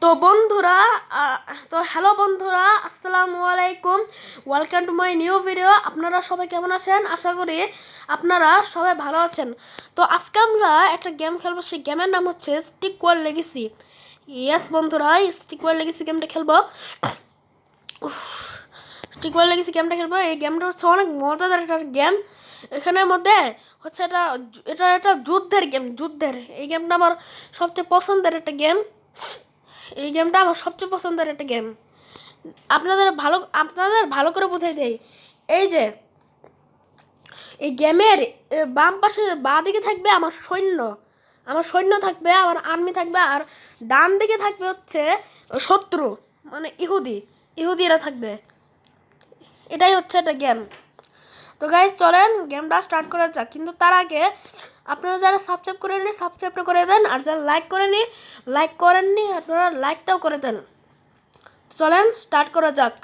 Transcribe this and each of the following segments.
তো বন্ধুরা হ্যালো বন্ধুরা, আসসালামু আলাইকুম। Welcome to my new video. আপনারা সবাই কেমন আছেন? আশা করি আপনারা সবাই ভালো আছেন। তো আজকে আমরা একটা গেম খেলবো, সেই গেমের নাম হচ্ছে স্টিক ওয়ার লেগেসি। ইয়েস বন্ধুরা, স্টিক ওয়ার লেগেসি গেমটা খেলবো। স্টিক ওয়ার লেগেসি গেমটা খেলবো। এই গেমটা হচ্ছে অনেক মজাদার একটা গেম। এখানের মধ্যে হচ্ছে এটা একটা যুদ্ধের গেম। এই গেমটা আমার সবচেয়ে পছন্দের একটা গেম। এই গেমটা আমার সবচেয়ে পছন্দের একটা গেম। আপনাদের ভালো করে বুঝাই দেই। এই যে এই গেমের বাম পাশে বাঁ দিকে থাকবে আমার সৈন্য থাকবে, আমার আর্মি থাকবে, আর ডান দিকে থাকবে হচ্ছে শত্রু, মানে ইহুদিরা থাকবে। এটাই হচ্ছে একটা গেম। তো গাইজ চলেন গেমটা স্টার্ট করা যাক। কিন্তু তার আগে আপনারা যারা সাবস্ক্রাইব করেননি সাবস্ক্রাইবটা করে দেন, আর যারা লাইক করেননি আপনারা লাইকটাও করে দেন। চলেন স্টার্ট করা যাক।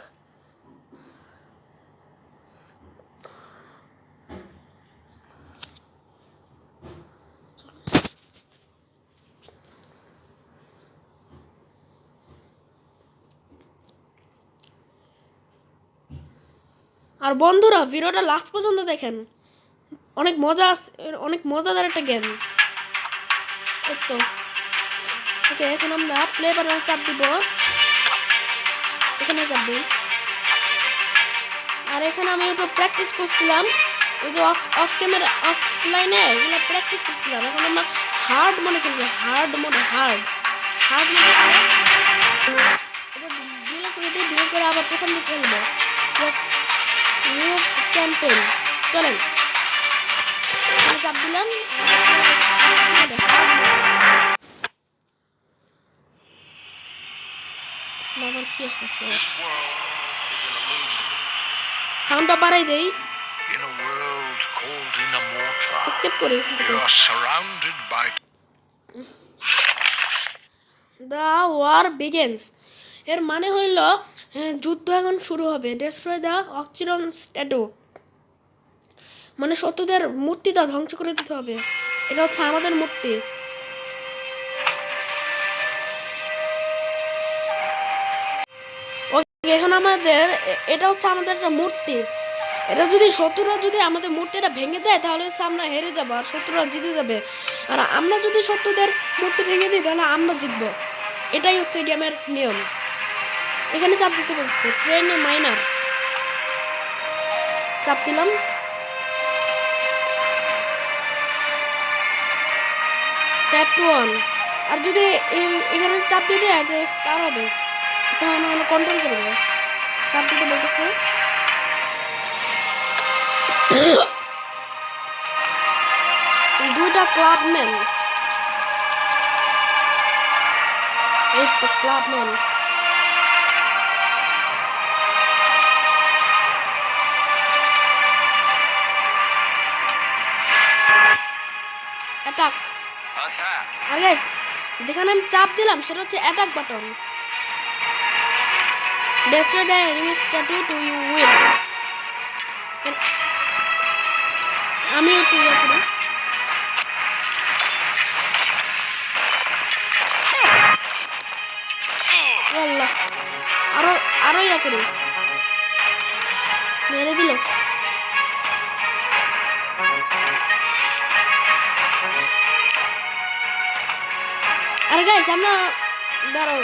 আর বন্ধুরা ভিডিওটা লাস্ট পর্যন্ত দেখেন, অনেক মজাদার একটা গেম। এই তো ওকে, এখন আমরা প্লে বাটনে চাপ দিব। এখানে চাপ দিই। আর এখানে আমি একটু প্র্যাকটিস করছিলাম, ওই যে অফলাইনে এগুলো প্র্যাকটিস করছিলাম। এখন আমরা হার্ড মনে খেলবো, হার্ড মোডে ডিলিট করে আবার প্রথম দিকে খেলবো। নিউ ক্যাম্পেইন, চলেন চাপ দিলাম। আবার কি আসতেছে, সাউন্ডটা বাড়াই দেই, স্কিপ করি এখান থেকে। দ্য ওয়ার বিগিনস এর মানে হইল যুদ্ধ এখন শুরু হবে। ডেস্ট্রয় দ্য অক্সিডন স্ট্যাটু, মানে শত্রুদের মূর্তিটা ধ্বংস করে দিতে হবে। এটা হচ্ছে আমাদের মূর্তি। এখন এটা হচ্ছে আমাদের একটা মূর্তি। এটা যদি শত্রুরা যদি আমাদের মূর্তিটা ভেঙে দেয় তাহলে হচ্ছে আমরা হেরে যাবো আর শত্রুরা জিতে যাবে। আর আমরা যদি শত্রুদের মূর্তি ভেঙে দিই তাহলে আমরা জিতবো। এটাই হচ্ছে গেমের নিয়ম। এখানে চাপ দিতে বলছে ট্রেন মাইনার, চাপ দিলাম। ট্যাপ টু অন, আর যদি এখানে চাপ দিয়ে দেয় যে স্টার হবে, এখানে আমরা কন্ট্রোল করবো। চাপ দিতে বলতেছে। দুইটা ক্লাবম্যান, এই তো ক্লাবম্যান। অ্যাটাক। আর গাইস যেখানে আমি চাপ দিলাম সেটা হচ্ছে attack button. Destroy the enemy statue to you win. আমি একটু ইয়ে করি। আল্লাহ, আরো ইয়া করি, মেরে দিল। আরে গাইস আমরা দাঁড়াও,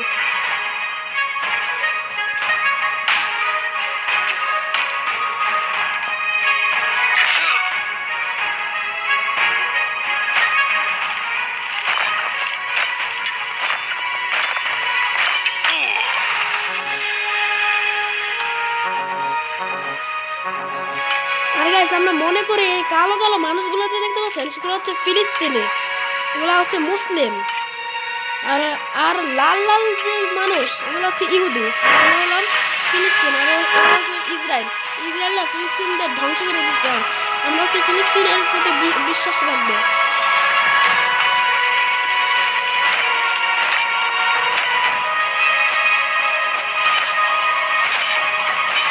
আমরা মনে করি এই কালো কালো মানুষগুলো যে দেখতে পাচ্ছেন সেগুলো হচ্ছে ফিলিস্তিনি, এগুলো হচ্ছে মুসলিম। আর আর লাল লাল যে মানুষ এগুলো হচ্ছে ইহুদি, হলাম ফিলিস্তিন। আর ইসরায়েল না ফিলিস্তিনদের ধ্বংস করে দিচ্ছে। আমরা হচ্ছে ফিলিস্তিনের প্রতি বিশ্বাস রাখবো।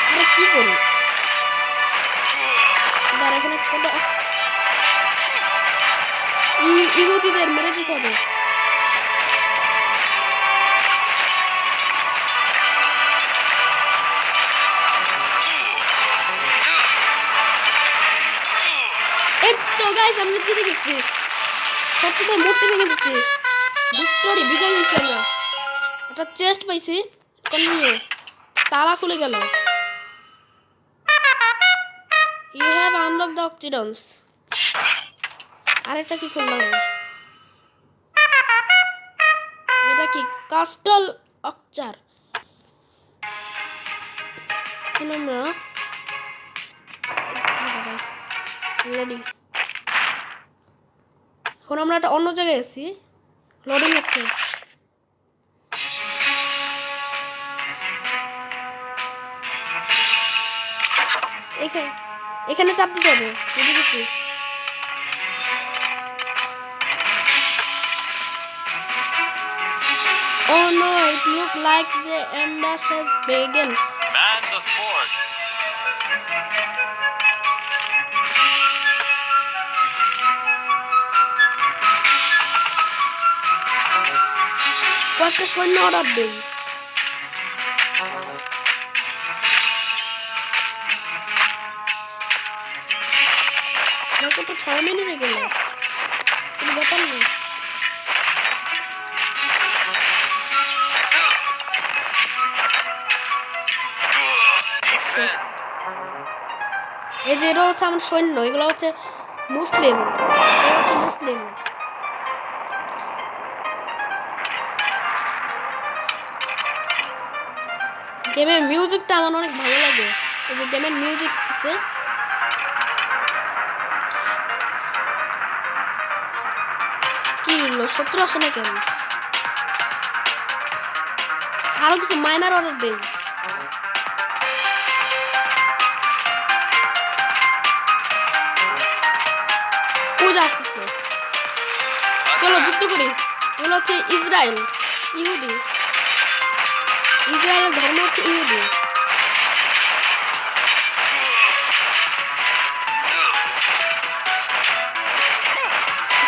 আমরা কি করি এখানে ইহুদিদের মেরে দিতে হবে। গাইস আমরা জিতে গেছি সত্যি মূর্তি ভেঙে দিচ্ছি ভিক্টোরি বিজয় হয়েছে আমরা একটা চেস্ট পাইছি কন্টিনিউ তালা খুলে গেল ইউ হ্যাভ আনলক দ্য অক্সিডেন্স আরেকটা কি খুললাম এটা কি কাস্টল অকচার আমরা রেডি এখন আমরা একটা অন্য জায়গায় আছি লোডিং হচ্ছে এখানে চাপ দিতে হবে বুঝে গেছি Oh no, it looked like the ambush has begun. Man the fort. কয়েকটা সৈন্য অর্ডার দেই তো 6 মিনিট হয়ে গেল কোনো ব্যাপার নেই এই যে এটা হচ্ছে আমার সৈন্য এগুলো হচ্ছে মুসলিম গেমের মিউজিকটা আমার অনেক ভালো লাগে এই যে গেমের মিউজিক দিচ্ছে কি হলো শত্রু আসে না কেন আরো কিছু মাইনার অর্ডার দেই পূজা আসতেছে চলো যুদ্ধ করি এগুলো হচ্ছে ইসরায়েলের ধর্ম হচ্ছে ইহুদি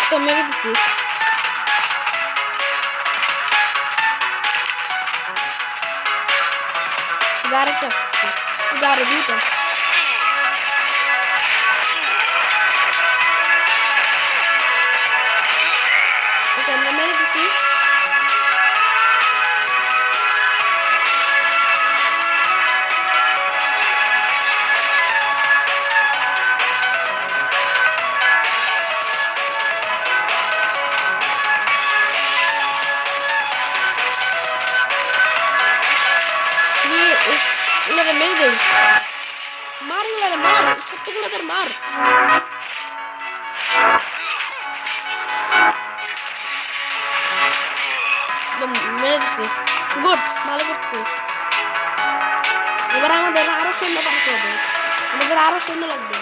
তো মেরে দিচ্ছি আরেকটা আসতেছে আরো দুইটা ওকে আমরা মেরে দিচ্ছি মেরে দেই মার এগুলো মার সত্যগুলো মার মেরে দিচ্ছে গুড ভালো করছে এবার আমাদের আরো সৈন্য পাঠাতে হবে আমাদের আরো সৈন্য লাগবে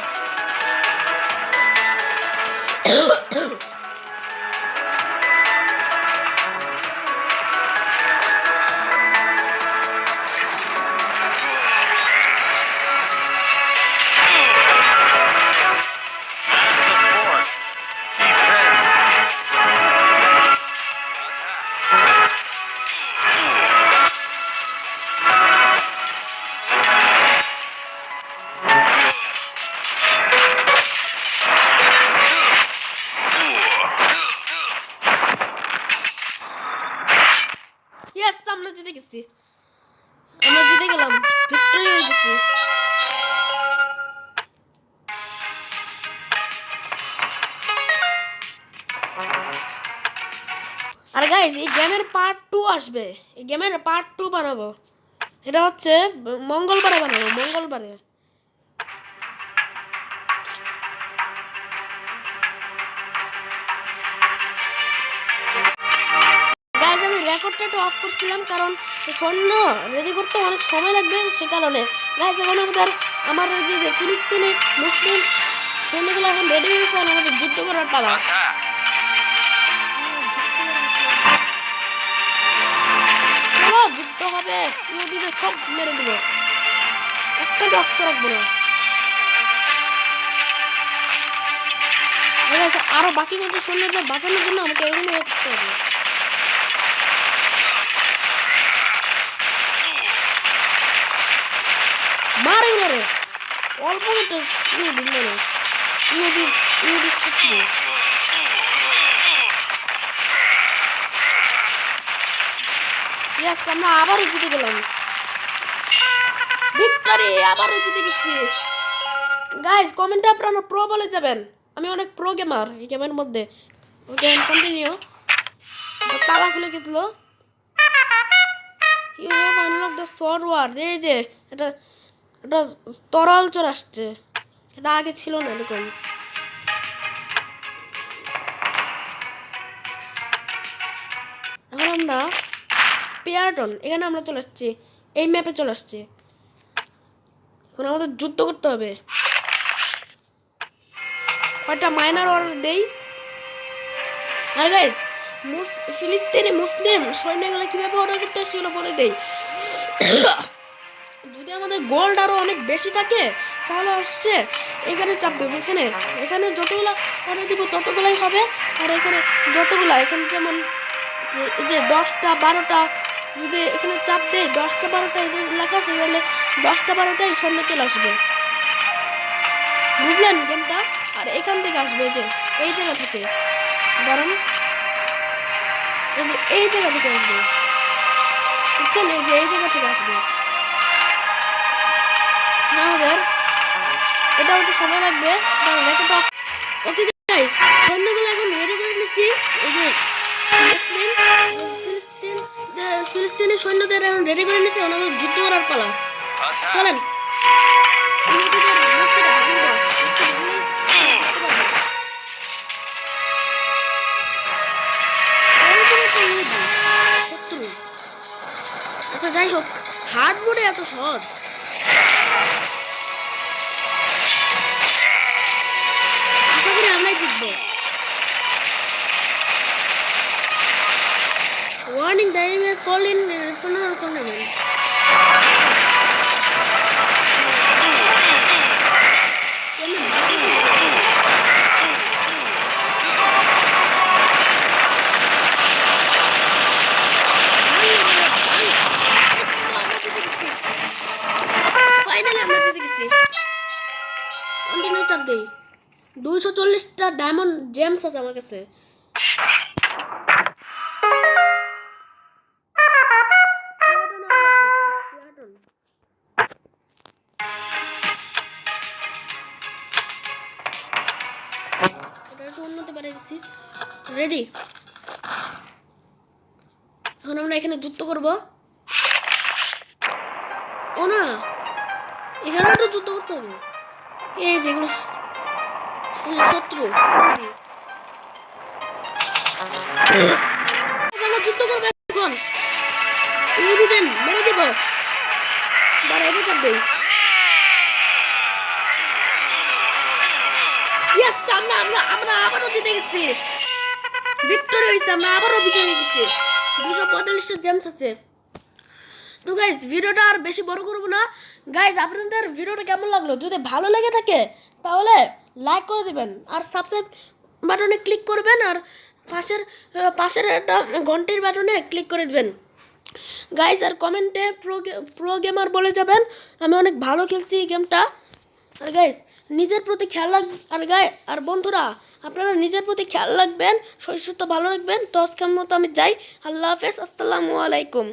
আমরা জিতে গেছি আমরা জিতে গেলাম ভিক্টরি হয়ে গেছি আর গাইস এই গেমের পার্ট 2 আসবে এই গেমের পার্ট 2 বানাবো এটা হচ্ছে মঙ্গলবারে বানাবো মঙ্গলবারে রেকর্ডটা একটু অফ করছিলাম কারণ সৈন্য রেডি করতে অনেক সময় লাগবে সে কারণে গাইস এখন আমার যে ফিলিস্তিনি মুসলিম সৈন্যগুলো এখন রেডি হয়েছে আমাদের যুদ্ধ করার পালা যুদ্ধ হবে ইহুদিদের সব মেরে দেবো একটা অস্ত্র রাখবো না আরো বাকি কিন্তু সৈন্যদের বাঁচানোর জন্য আমাকে এরকম করতে হবে মারে রে অল্প ইহুদি মানুষ ইহুদি এই যে শত্রু। ইয়েস, আমরা আবারও জিতে গেলাম। ভিক্টরি, আবারও জিতে গেছি। গাইজ কমেন্টে আপনারা প্রো বলে যাবেন। আমি অনেক প্রো গেমার এই গেমের মধ্যে। Okay, continue. তালা খুলে দিল। You have unlock the sword word. এই যে এটা এটা তরল চর আসছে, এটা আগে ছিল না এরকম। এখন আমরা স্পেয়ারটন, এখানে আমরা চলে আসছি, এই ম্যাপে চলে আসছি। এখন আমাদের যুদ্ধ করতে হবে। কয়টা মাইনার অর্ডার দেই। আর গাইজ ফিলিস্তিনি মুসলিম সৈন্যগুলো কীভাবে অর্ডার করতে হয় সেগুলো বলে দেই। যদি আমাদের গোল্ড আরও অনেক বেশি থাকে তাহলে আসছে এখানে চাপ দেবো। এখানে এখানে যতগুলো অর্ডার দিব ততগুলোই হবে। আর এখানে যতগুলো, এখানে যেমন যে 10টা 12টা যদি এখানে চাপ দেয়, 10টা 12টা লেখা আছে, তাহলে 10টা 12টাই সৈন্য চলে আসবে। বুঝলেন গেমটা? আর এখান থেকে আসবে যে এই জায়গা থেকে, দাঁড়ান, এই যে এই জায়গা থেকে আসবে, বুঝছেন? এই যে এই জায়গা থেকে আসবে। আমাদের এটা একটু সময় লাগবে। ওকে গাইস, সৈন্যগুলো এখন রেডি করে নিচ্ছি। এই যে ফিলিস্তিনি সৈন্যদের এখন রেডি করে নিচ্ছি। আমাদের যুদ্ধ করার পালা, চলেন। আচ্ছা যাই হোক, হার্ড মোডে এত সহজ। আশা করি আমরাই জিতবো। Warning, the enemy has called in reference tournament. Finally আমরা জিতে গেছি। কন্টিনিউ চাপ দেই। 240টা ডায়মন্ড জেমস আছে আমার কাছে। উন্নতি বাড়ে গেছি। রেডি, এখন আমরা এখানে যুদ্ধ করব। ও না, এখানে তো যুদ্ধ করতে হবে। এই যেগুলো শত্রু, আমরা যুদ্ধ করবো এখন। ইউরোপেন মেরে দেব। দাঁড়া, এটা চাপ দেই। ইয়েস, আমরা আমরা আমরা আবারও জিতে গেছি। ভিক্টরি হয়েছে, আমরা আবারও বিজয় হয়ে গেছি। 245টা জেমস আছে। তো গাইজ ভিডিওটা আর বেশি বড় করবো না। গাইজ আপনাদের ভিডিওটা কেমন লাগলো? যদি ভালো লেগে থাকে তাহলে লাইক করে দেবেন, আর সাবস্ক্রাইব বাটনে ক্লিক করবেন, আর পাশের একটা ঘন্টির বাটনে ক্লিক করে দেবেন। গাইজ আর কমেন্টে প্রো গেমার বলে যাবেন, আমি অনেক ভালো খেলছি এই গেমটা। আর গাইজ নিজের প্রতি খেয়াল রাখবেন। আর বন্ধুরা, আপনারা নিজের প্রতি খেয়াল রাখবেন, শরীর সুস্থ ভালো রাখবেন। তো আজকের মতো আমি যাই। আল্লাহ হাফেজ, আসসালামু আলাইকুম।